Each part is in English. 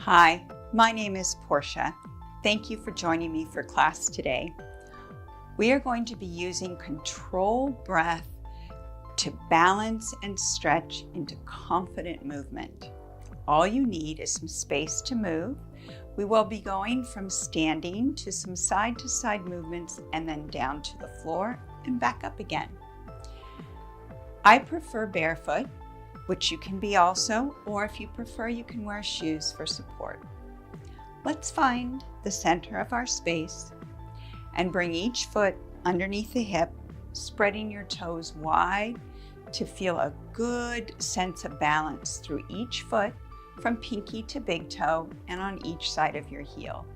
Hi, my name is Portia. Thank you for joining me for class today. We are going to be using controlled breath to balance and stretch into confident movement. All you need is some space to move. We will be going from standing to some side-to-side movements and then down to the floor and back up again. I prefer barefoot, which you can be also, or if you prefer, you can wear shoes for support. Let's find the center of our space and bring each foot underneath the hip, spreading your toes wide to feel a good sense of balance through each foot from pinky to big toe and on each side of your heel.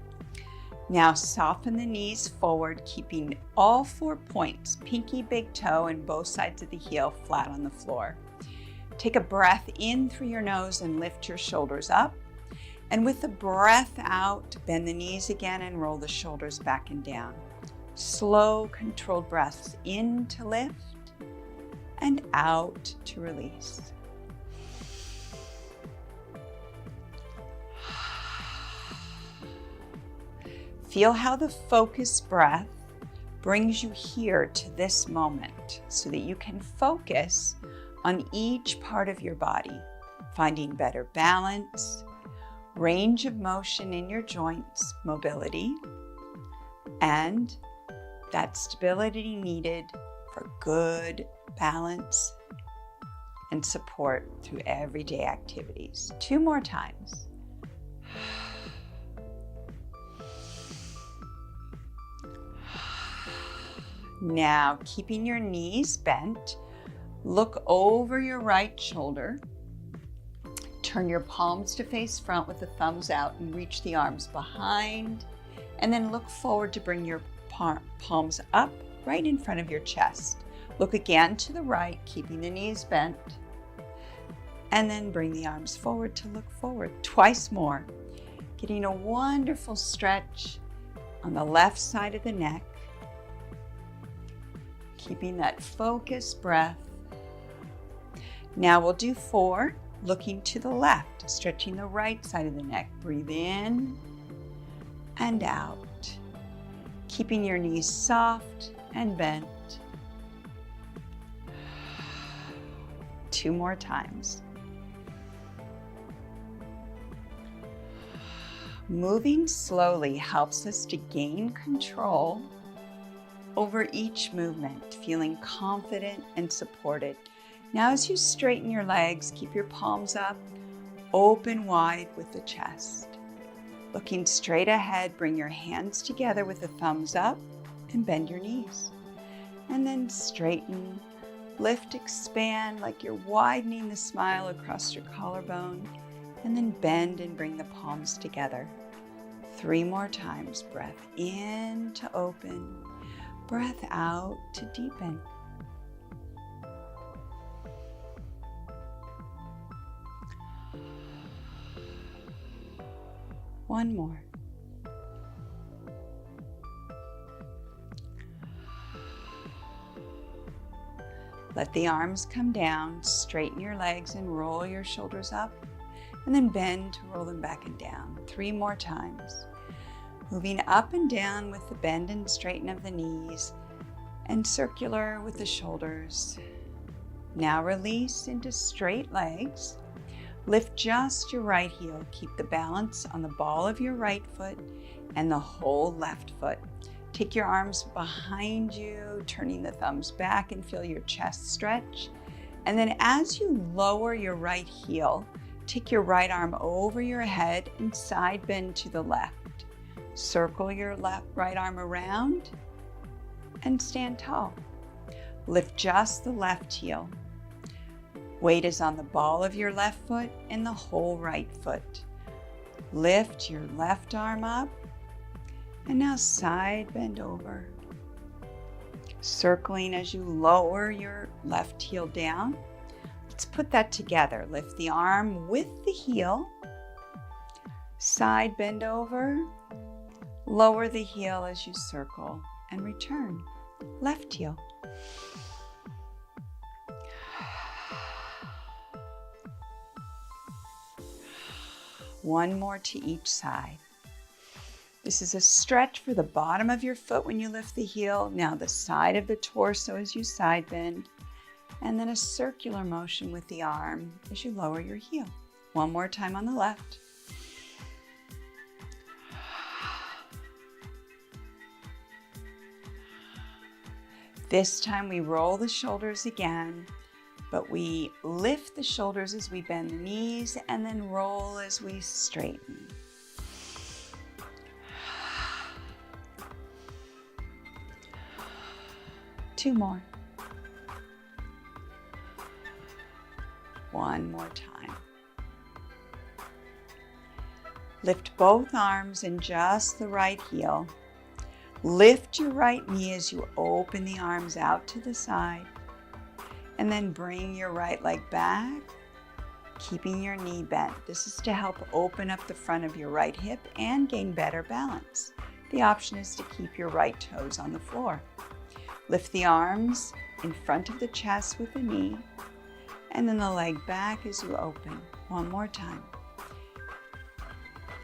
Now soften the knees forward, keeping all 4 points, pinky, big toe, and both sides of the heel flat on the floor. Take a breath in through your nose and lift your shoulders up. And with the breath out, bend the knees again and roll the shoulders back and down. Slow, controlled breaths in to lift and out to release. Feel how the focused breath brings you here to this moment so that you can focus on each part of your body, finding better balance, range of motion in your joints, mobility, and that stability needed for good balance and support through everyday activities. 2 more times. Now, keeping your knees bent, look over your right shoulder. Turn your palms to face front with the thumbs out and reach the arms behind. And then look forward to bring your palms up right in front of your chest. Look again to the right, keeping the knees bent. And then bring the arms forward to look forward. Twice more. Getting a wonderful stretch on the left side of the neck. Keeping that focused breath. Now we'll do 4, looking to the left, stretching the right side of the neck. Breathe in and out, keeping your knees soft and bent. 2 more times. Moving slowly helps us to gain control over each movement, feeling confident and supported. Now as you straighten your legs, keep your palms up, open wide with the chest. Looking straight ahead, bring your hands together with the thumbs up and bend your knees. And then straighten, lift, expand like you're widening the smile across your collarbone. And then bend and bring the palms together. 3 more times. Breath in to open, breath out to deepen. 1 more. Let the arms come down, straighten your legs and roll your shoulders up, and then bend to roll them back and down. 3 more times. Moving up and down with the bend and straighten of the knees, and circular with the shoulders. Now release into straight legs. Lift just your right heel. Keep the balance on the ball of your right foot and the whole left foot. Take your arms behind you, turning the thumbs back and feel your chest stretch. And then as you lower your right heel, take your right arm over your head and side bend to the left. Circle your right arm around and stand tall. Lift just the left heel. Weight is on the ball of your left foot and the whole right foot. Lift your left arm up and now side bend over. Circling as you lower your left heel down. Let's put that together. Lift the arm with the heel. Side bend over. Lower the heel as you circle and return. Left heel. One more to each side. This is a stretch for the bottom of your foot when you lift the heel. Now the side of the torso as you side bend. And then a circular motion with the arm as you lower your heel. One more time on the left. This time we roll the shoulders again, but we lift the shoulders as we bend the knees and then roll as we straighten. Two more. One more time. Lift both arms and just the right heel. Lift your right knee as you open the arms out to the side. And then bring your right leg back, keeping your knee bent. This is to help open up the front of your right hip and gain better balance. The option is to keep your right toes on the floor. Lift the arms in front of the chest with the knee, and then the leg back as you open. One more time.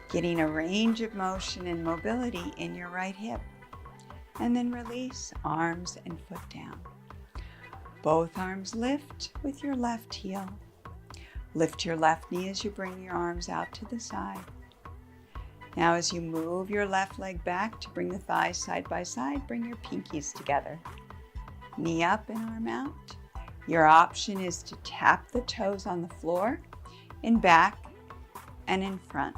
Getting a range of motion and mobility in your right hip. And then release, arms and foot down. Both arms lift with your left heel. Lift your left knee as you bring your arms out to the side. Now as you move your left leg back to bring the thighs side by side, bring your pinkies together. Knee up and arm out. Your option is to tap the toes on the floor, in back and in front.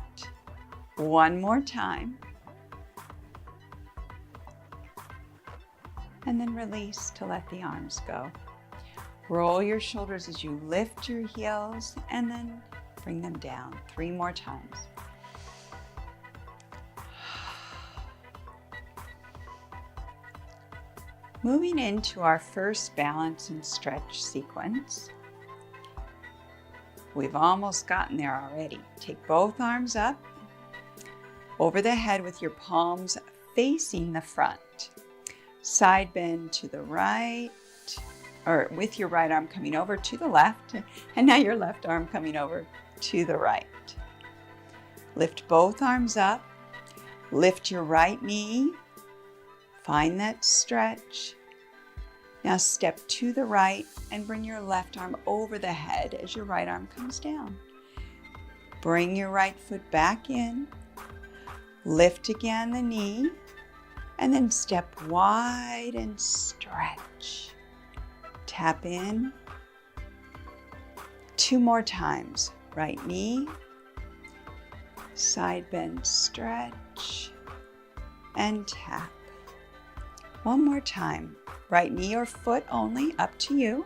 One more time. And then release to let the arms go. Roll your shoulders as you lift your heels and then bring them down. 3 more times. Moving into our first balance and stretch sequence. We've almost gotten there already. Take both arms up over the head with your palms facing the front. Side bend to the right, or with your right arm coming over to the left, and now your left arm coming over to the right. Lift both arms up, lift your right knee, find that stretch. Now step to the right and bring your left arm over the head as your right arm comes down. Bring your right foot back in, lift again the knee, and then step wide and stretch. Tap in. 2 more times. Right knee, side bend, stretch, and tap. 1 more time. Right knee or foot only, up to you.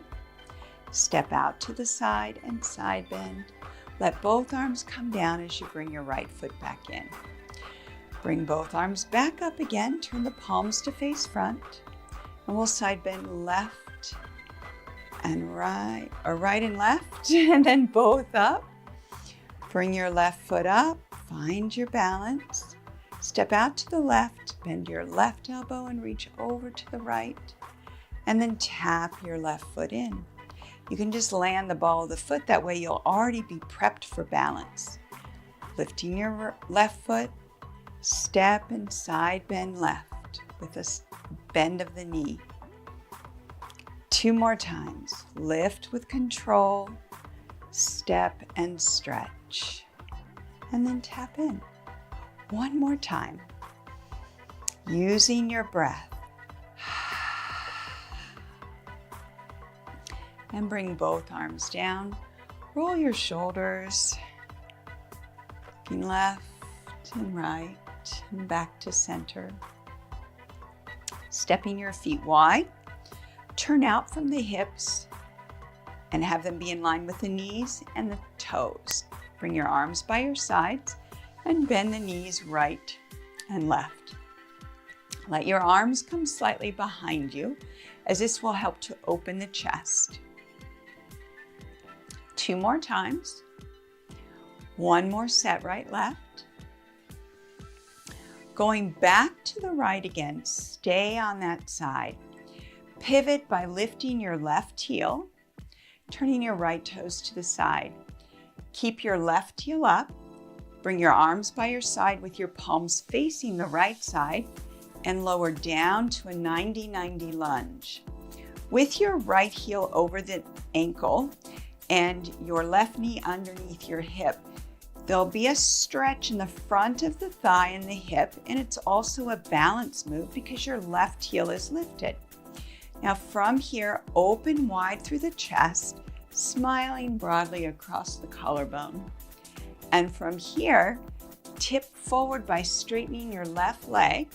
Step out to the side and side bend. Let both arms come down as you bring your right foot back in. Bring both arms back up again. Turn the palms to face front. And we'll side bend left and right, or right and left, and then both up. Bring your left foot up. Find your balance. Step out to the left. Bend your left elbow and reach over to the right. And then tap your left foot in. You can just land the ball of the foot. That way you'll already be prepped for balance. Lifting your left foot. Step and side bend left with a bend of the knee. 2 more times. Lift with control, step and stretch, and then tap in. 1 more time. Using your breath. And bring both arms down. Roll your shoulders. Looking left and right and back to center. Stepping your feet wide. Turn out from the hips and have them be in line with the knees and the toes. Bring your arms by your sides and bend the knees right and left. Let your arms come slightly behind you, as this will help to open the chest. 2 more times. 1 more set, right, left. Going back to the right again, stay on that side. Pivot by lifting your left heel, turning your right toes to the side. Keep your left heel up. Bring your arms by your side with your palms facing the right side and lower down to a 90-90 lunge. With your right heel over the ankle and your left knee underneath your hip, there'll be a stretch in the front of the thigh and the hip, and it's also a balance move because your left heel is lifted. Now from here, open wide through the chest, smiling broadly across the collarbone. And from here, tip forward by straightening your left leg,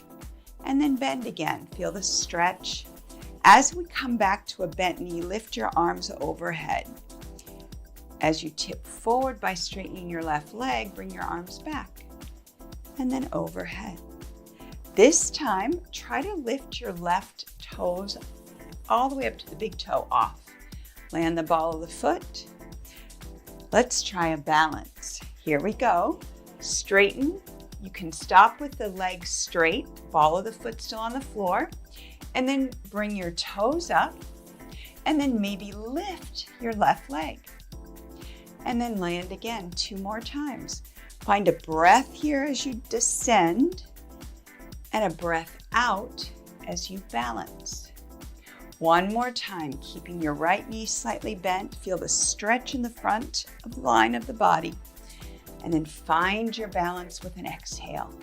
and then bend again. Feel the stretch. As we come back to a bent knee, lift your arms overhead. As you tip forward by straightening your left leg, bring your arms back, and then overhead. This time, try to lift your left toes all the way up to the big toe off. Land the ball of the foot. Let's try a balance. Here we go. Straighten. You can stop with the leg straight, ball of the foot still on the floor, and then bring your toes up, and then maybe lift your left leg. And then land again 2 more times. Find a breath here as you descend, and a breath out as you balance. 1 more time, keeping your right knee slightly bent. Feel the stretch in the front of the line of the body. And then find your balance with an exhale.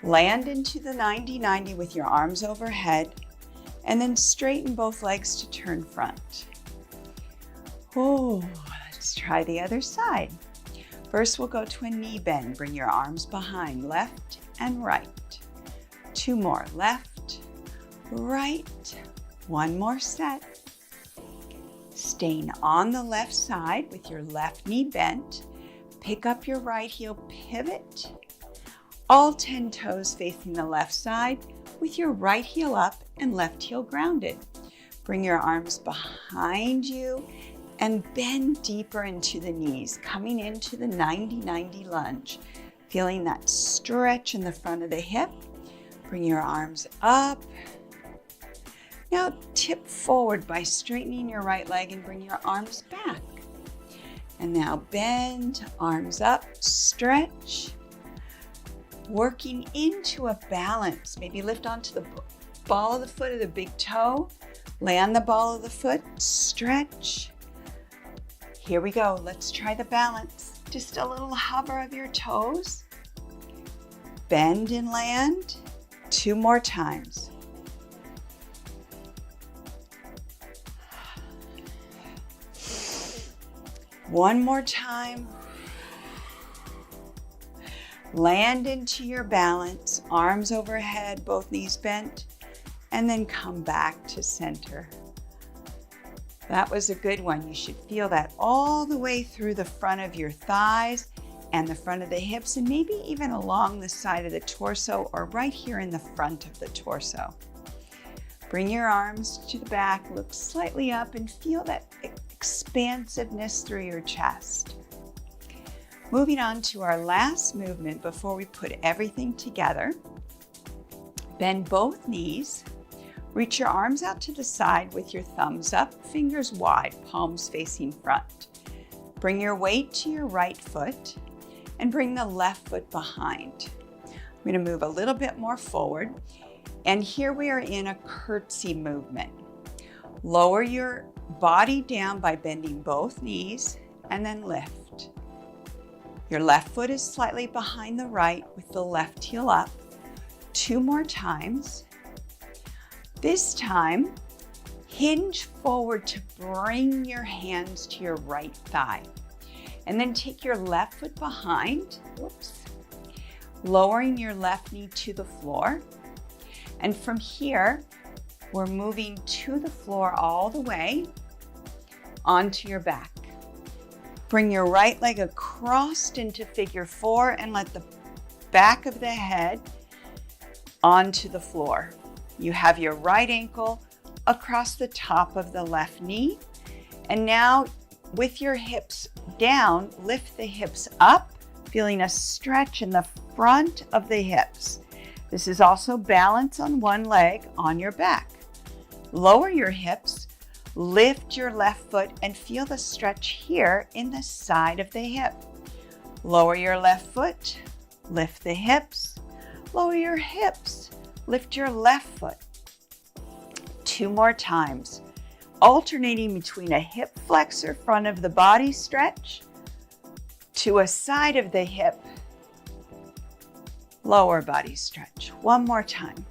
Land into the 90-90 with your arms overhead, and then straighten both legs to turn front. Oh, let's try the other side. First, we'll go to a knee bend. Bring your arms behind, left and right. 2 more, left, right. 1 more set. Staying on the left side with your left knee bent. Pick up your right heel, pivot. All 10 toes facing the left side with your right heel up and left heel grounded. Bring your arms behind you and bend deeper into the knees, coming into the 90-90 lunge. Feeling that stretch in the front of the hip. Bring your arms up. Now tip forward by straightening your right leg and bring your arms back. And now bend, arms up, stretch. Working into a balance. Maybe lift onto the ball of the foot or the big toe. Land the ball of the foot, stretch. Here we go, let's try the balance. Just a little hover of your toes. Bend and land. 2 more times. One more time. Land into your balance, arms overhead, both knees bent, and then come back to center. That was a good one. You should feel that all the way through the front of your thighs and the front of the hips, and maybe even along the side of the torso or right here in the front of the torso. Bring your arms to the back, look slightly up, and feel that expansiveness through your chest. Moving on to our last movement before we put everything together. Bend both knees. Reach your arms out to the side with your thumbs up, fingers wide, palms facing front. Bring your weight to your right foot and bring the left foot behind. I'm going to move a little bit more forward. And here we are in a curtsy movement. Lower your body down by bending both knees and then lift. Your left foot is slightly behind the right with the left heel up. 2 more times. This time, hinge forward to bring your hands to your right thigh. And then take your left foot behind, lowering your left knee to the floor. And from here, we're moving to the floor all the way onto your back. Bring your right leg across into figure 4 and let the back of the head onto the floor. You have your right ankle across the top of the left knee. And now with your hips down, lift the hips up, feeling a stretch in the front of the hips. This is also balance on one leg on your back. Lower your hips, lift your left foot and feel the stretch here in the side of the hip. Lower your left foot, lift the hips, lower your hips, lift your left foot. 2 more times, alternating between a hip flexor front of the body stretch to a side of the hip lower body stretch. 1 more time.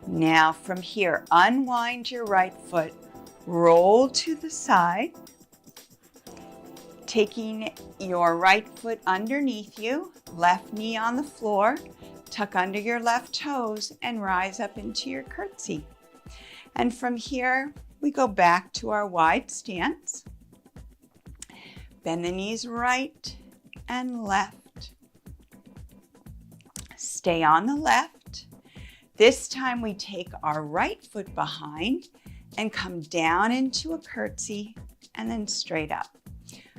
Now from here, unwind your right foot, roll to the side, taking your right foot underneath you, left knee on the floor, tuck under your left toes and rise up into your curtsy. And from here, we go back to our wide stance. Bend the knees right and left. Stay on the left. This time we take our right foot behind and come down into a curtsy and then straight up.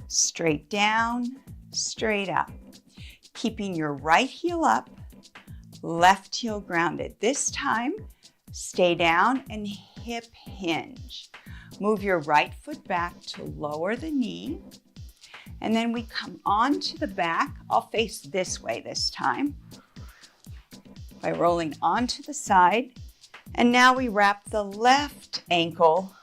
Straight down, straight up. Keeping your right heel up, left heel grounded. This time, stay down and hip hinge. Move your right foot back to lower the knee. And then we come onto the back. I'll face this way this time by rolling onto the side. And now we wrap the left ankle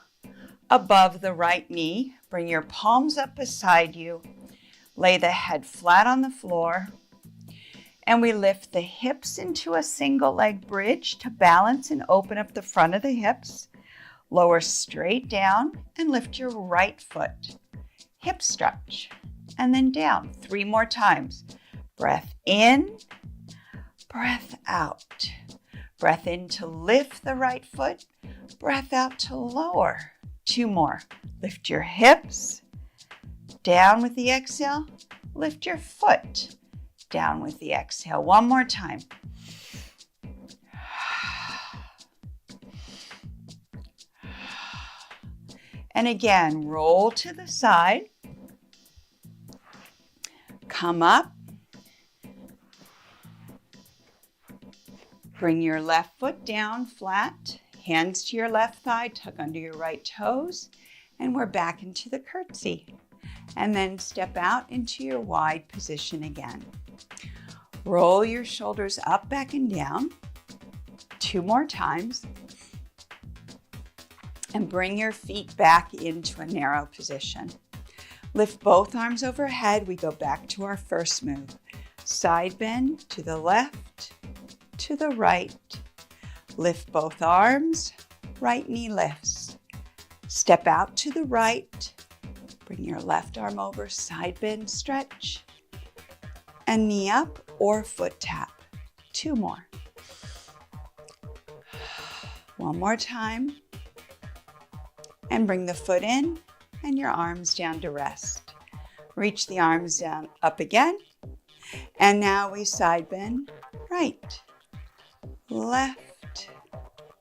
above the right knee. Bring your palms up beside you. Lay the head flat on the floor. And we lift the hips into a single leg bridge to balance and open up the front of the hips. Lower straight down and lift your right foot. Hip stretch and then down. 3 more times. Breath in, breath out. Breath in to lift the right foot, breath out to lower. 2 more. Lift your hips, down with the exhale, lift your foot, down with the exhale. 1 more time. And again, roll to the side, come up, bring your left foot down flat, hands to your left thigh, tuck under your right toes, and we're back into the curtsy. And then step out into your wide position again. Roll your shoulders up, back, and down. 2 more times. And bring your feet back into a narrow position. Lift both arms overhead. We go back to our first move. Side bend to the left, to the right. Lift both arms, right knee lifts. Step out to the right. Bring your left arm over, side bend, stretch. And knee up or foot tap. 2 more. 1 more time. And bring the foot in and your arms down to rest. Reach the arms down, up again. And now we side bend, right, left.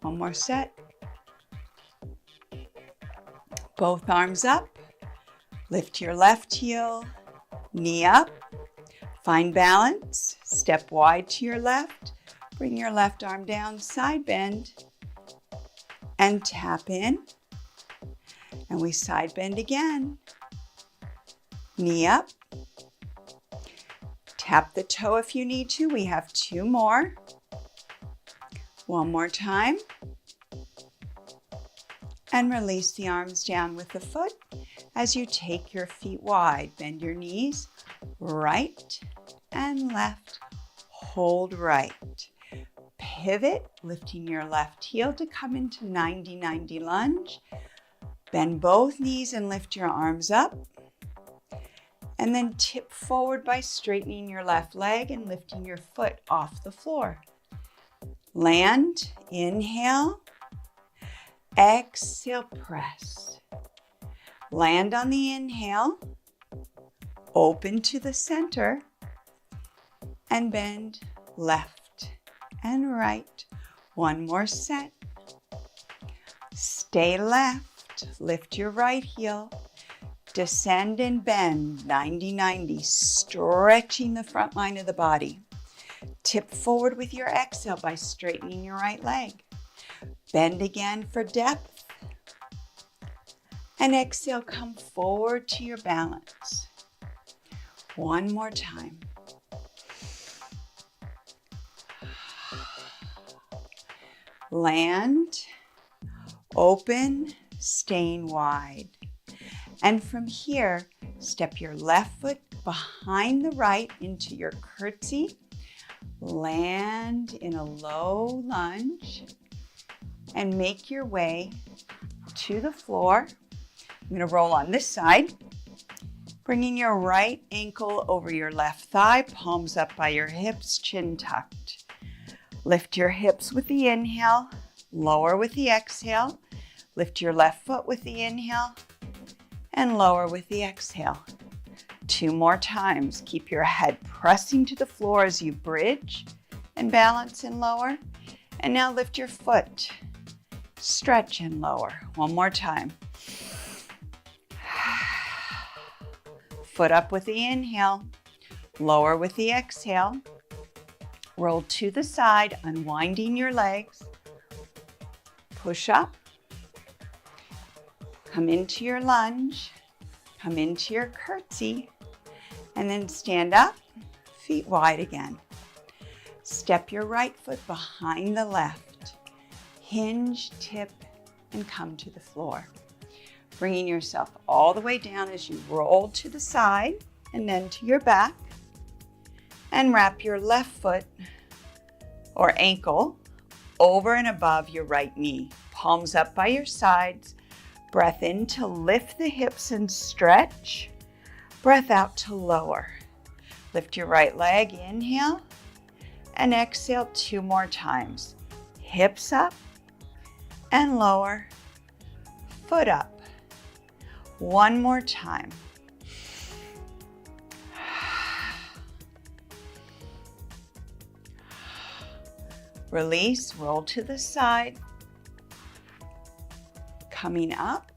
1 more set. Both arms up. Lift your left heel, knee up. Find balance. Step wide to your left. Bring your left arm down, side bend. And tap in. And we side bend again. Knee up. Tap the toe if you need to. We have 2 more. 1 more time. And release the arms down with the foot as you take your feet wide. Bend your knees, right and left. Hold right. Pivot, lifting your left heel to come into 90-90 lunge. Bend both knees and lift your arms up. And then tip forward by straightening your left leg and lifting your foot off the floor. Land, inhale. Exhale, press. Land on the inhale. Open to the center. And bend left and right. 1 more set. Stay left. Lift your right heel. Descend and bend 90-90, stretching the front line of the body. Tip forward with your exhale by straightening your right leg. Bend again for depth. And exhale, come forward to your balance. One more time. Land, open, staying wide. And from here, step your left foot behind the right into your curtsy. Land in a low lunge and make your way to the floor. I'm going to roll on this side, bringing your right ankle over your left thigh, palms up by your hips, chin tucked. Lift your hips with the inhale, lower with the exhale. Lift your left foot with the inhale and lower with the exhale. 2 more times. Keep your head pressing to the floor as you bridge and balance and lower. And now lift your foot, stretch and lower. 1 more time. Foot up with the inhale, lower with the exhale. Roll to the side, unwinding your legs. Push up. Come into your lunge. Come into your curtsy. And then stand up, feet wide again. Step your right foot behind the left. Hinge, tip, and come to the floor. Bringing yourself all the way down as you roll to the side and then to your back. And wrap your left foot or ankle over and above your right knee. Palms up by your sides. Breath in to lift the hips and stretch. Breath out to lower. Lift your right leg, inhale, and exhale 2 more times. Hips up and lower. Foot up. 1 more time. Release, roll to the side. Coming up.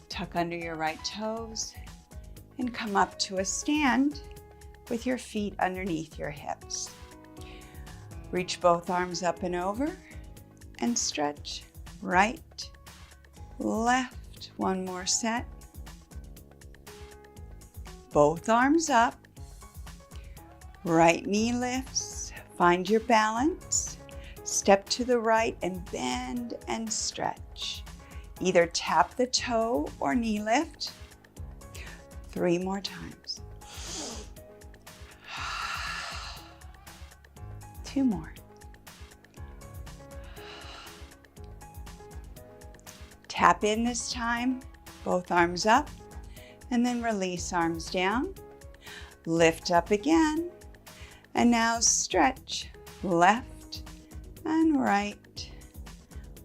Tuck under your right toes and come up to a stand with your feet underneath your hips. Reach both arms up and over and stretch. Right, left. 1 more set. Both arms up. Right knee lifts. Find your balance. Step to the right and bend and stretch. Either tap the toe or knee lift. 3 more times. 2 more. Tap in this time, both arms up, and then release arms down. Lift up again, and now stretch left and right.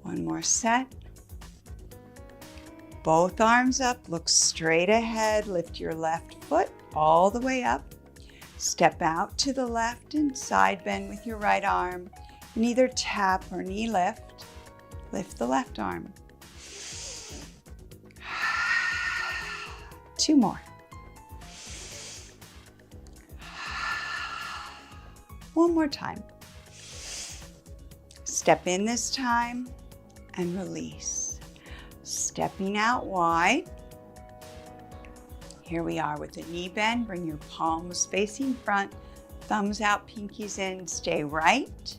1 more set. Both arms up, look straight ahead, lift your left foot all the way up. Step out to the left and side bend with your right arm, and either tap or knee lift. Lift the left arm. 2 more. 1 more time. Step in this time and release. Stepping out wide. Here we are with a knee bend. Bring your palms facing front, thumbs out, pinkies in. Stay right.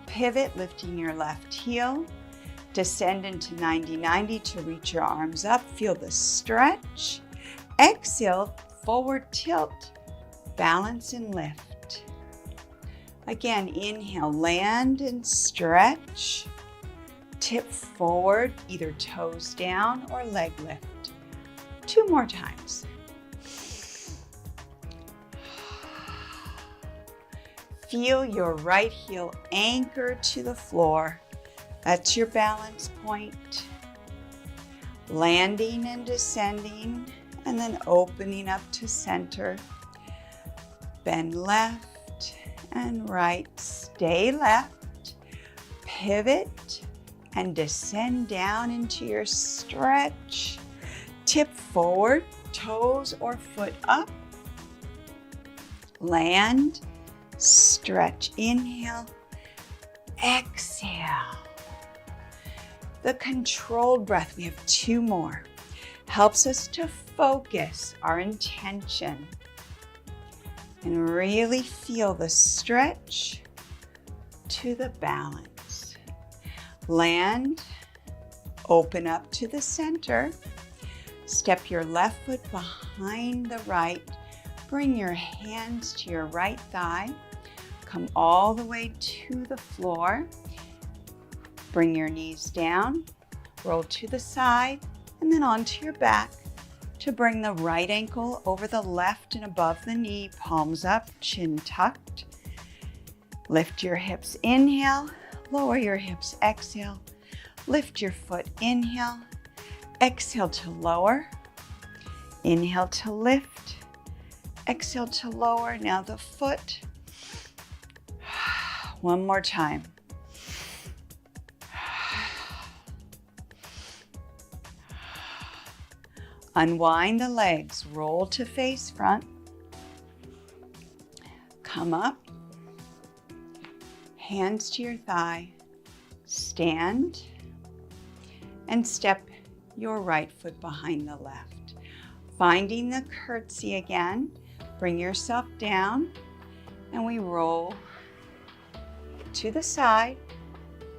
Pivot, lifting your left heel. Descend into 90-90 to reach your arms up. Feel the stretch. Exhale, forward tilt. Balance and lift. Again, inhale, land and stretch. Tip forward, either toes down or leg lift. 2 more times. Feel your right heel anchor to the floor. That's your balance point. Landing and descending, and then opening up to center. Bend left and right. Stay left. Pivot and descend down into your stretch. Tip forward, toes or foot up. Land, stretch, inhale, exhale. The controlled breath, we have 2 more, helps us to focus our intention and really feel the stretch to the balance. Land, open up to the center. Step your left foot behind the right. Bring your hands to your right thigh. Come all the way to the floor. Bring your knees down. Roll to the side and then onto your back to bring the right ankle over the left and above the knee. Palms up, chin tucked. Lift your hips, inhale. Lower your hips, exhale. Lift your foot, inhale. Exhale to lower. Inhale to lift. Exhale to lower. Now the foot. One more time. Unwind the legs, roll to face front. Come up. Hands to your thigh. Stand. And step your right foot behind the left. Finding the curtsy again. Bring yourself down. And we roll to the side.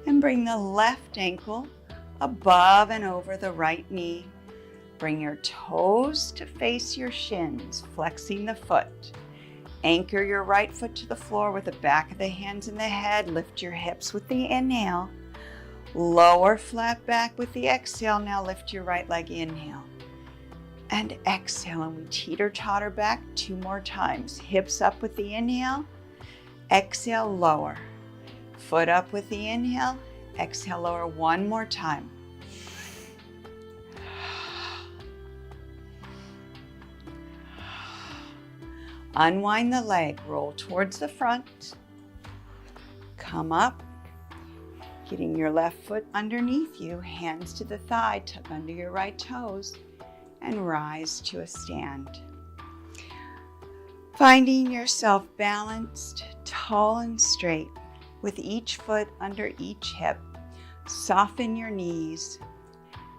And bring the left ankle above and over the right knee. Bring your toes to face your shins, flexing the foot. Anchor your right foot to the floor with the back of the hands and the head. Lift your hips with the inhale. Lower flat back with the exhale. Now lift your right leg, inhale. And exhale, and we teeter-totter back 2 more times. Hips up with the inhale. Exhale, lower. Foot up with the inhale. Exhale, lower 1 more time. Unwind the leg, roll towards the front. Come up, getting your left foot underneath you, hands to the thigh, tuck under your right toes, and rise to a stand. Finding yourself balanced, tall and straight, with each foot under each hip. Soften your knees,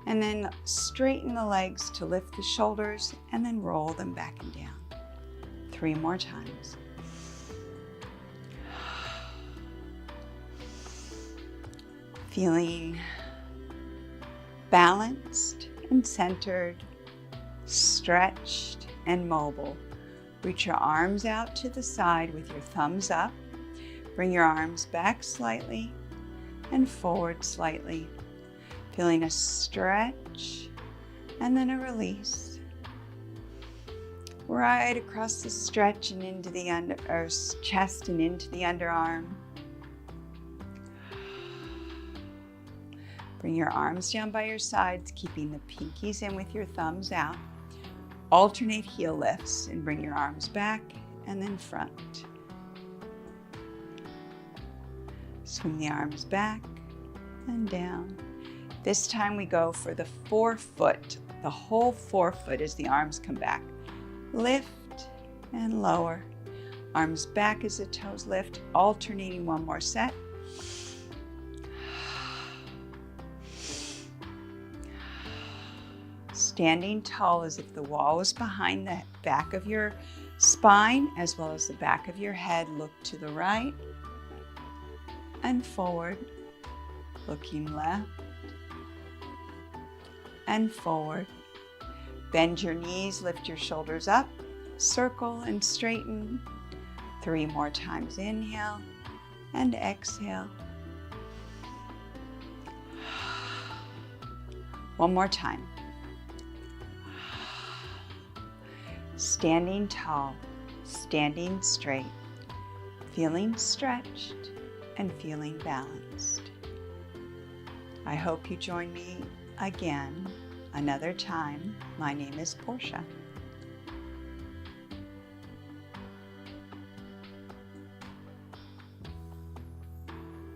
and then straighten the legs to lift the shoulders, and then roll them back and down. 3 more times. Feeling balanced and centered, stretched and mobile. Reach your arms out to the side with your thumbs up. Bring your arms back slightly and forward slightly. Feeling a stretch and then a release. Right across the stretch and into the chest and into the underarm. Bring your arms down by your sides, keeping the pinkies in with your thumbs out. Alternate heel lifts and bring your arms back and then front. Swing the arms back and down. This time we go for the forefoot, the whole forefoot as the arms come back. Lift and lower. Arms back as the toes lift, alternating 1 more set. Standing tall as if the wall was behind the back of your spine as well as the back of your head. Look to the right and forward. Looking left and forward. Bend your knees, lift your shoulders up, circle and straighten. 3 more times. Inhale and exhale. 1 more time. Standing tall, standing straight, feeling stretched and feeling balanced. I hope you join me again another time. My name is Portia.